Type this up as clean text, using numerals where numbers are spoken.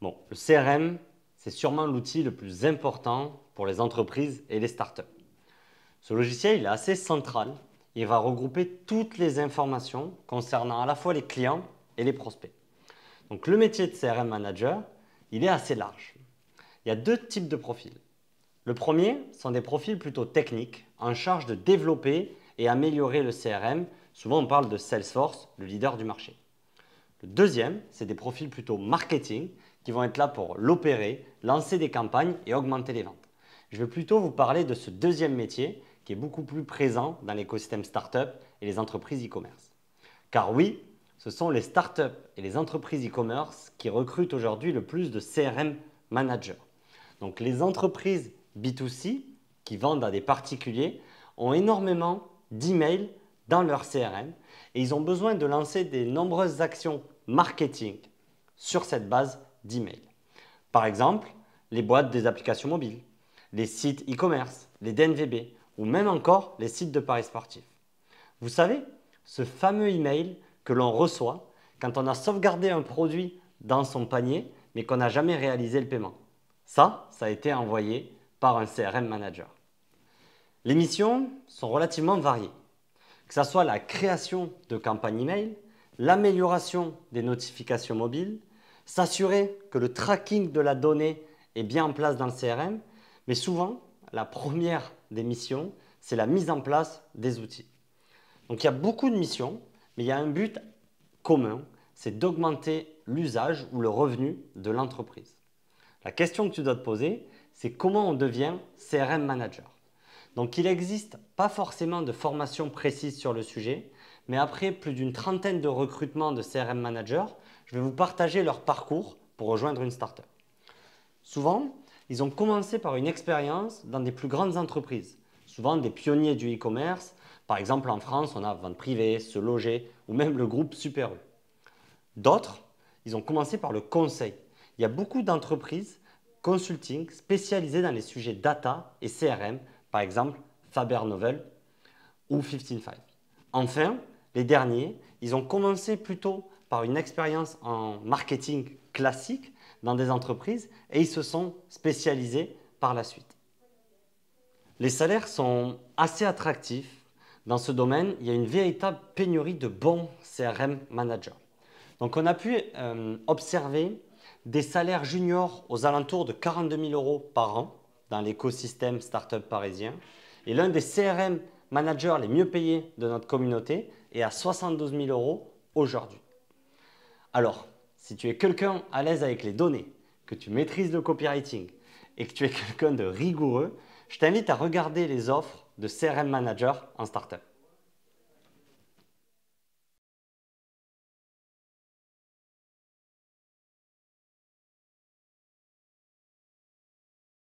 Bon, le CRM, c'est sûrement l'outil le plus important pour les entreprises et les startups. Ce logiciel, il est assez central. Il va regrouper toutes les informations concernant à la fois les clients et les prospects. Donc le métier de CRM Manager, il est assez large. Il y a deux types de profils. Le premier sont des profils plutôt techniques, en charge de développer et améliorer le CRM. Souvent, on parle de Salesforce, le leader du marché. Le deuxième, c'est des profils plutôt marketing qui vont être là pour l'opérer, lancer des campagnes et augmenter les ventes. Je vais plutôt vous parler de ce deuxième métier qui est beaucoup plus présent dans l'écosystème startup et les entreprises e-commerce. Car oui, ce sont les startups et les entreprises e-commerce qui recrutent aujourd'hui le plus de CRM managers. Donc les entreprises B2C qui vendent à des particuliers ont énormément d'emails dans leur CRM et ils ont besoin de lancer de nombreuses actions marketing sur cette base d'emails. Par exemple, les boîtes des applications mobiles, les sites e-commerce, les DNVB ou même encore les sites de paris sportifs. Vous savez, ce fameux email que l'on reçoit quand on a sauvegardé un produit dans son panier mais qu'on n'a jamais réalisé le paiement. Ça a été envoyé par un CRM manager. Les missions sont relativement variées, que ce soit la création de campagnes email, l'amélioration des notifications mobiles, s'assurer que le tracking de la donnée est bien en place dans le CRM, mais souvent, la première des missions, c'est la mise en place des outils. Donc il y a beaucoup de missions, mais il y a un but commun, c'est d'augmenter l'usage ou le revenu de l'entreprise. La question que tu dois te poser, c'est comment on devient CRM manager. Donc il n'existe pas forcément de formation précise sur le sujet, mais après plus d'une trentaine de recrutements de CRM managers, je vais vous partager leur parcours pour rejoindre une startup. Souvent, ils ont commencé par une expérience dans des plus grandes entreprises, souvent des pionniers du e-commerce. Par exemple, en France, on a Vente Privée, Se Loger ou même le groupe Super U. D'autres, ils ont commencé par le conseil. Il y a beaucoup d'entreprises consulting spécialisées dans les sujets data et CRM, par exemple Faber Novel ou 15Five. Enfin, les derniers, ils ont commencé plutôt par une expérience en marketing classique dans des entreprises et ils se sont spécialisés par la suite. Les salaires sont assez attractifs. Dans ce domaine, il y a une véritable pénurie de bons CRM managers. Donc on a pu observer des salaires juniors aux alentours de 42 000 euros par an dans l'écosystème startup parisien. Et l'un des CRM managers les mieux payés de notre communauté est à 72 000 euros aujourd'hui. Alors, si tu es quelqu'un à l'aise avec les données, que tu maîtrises le copywriting et que tu es quelqu'un de rigoureux, je t'invite à regarder les offres de CRM manager en startup.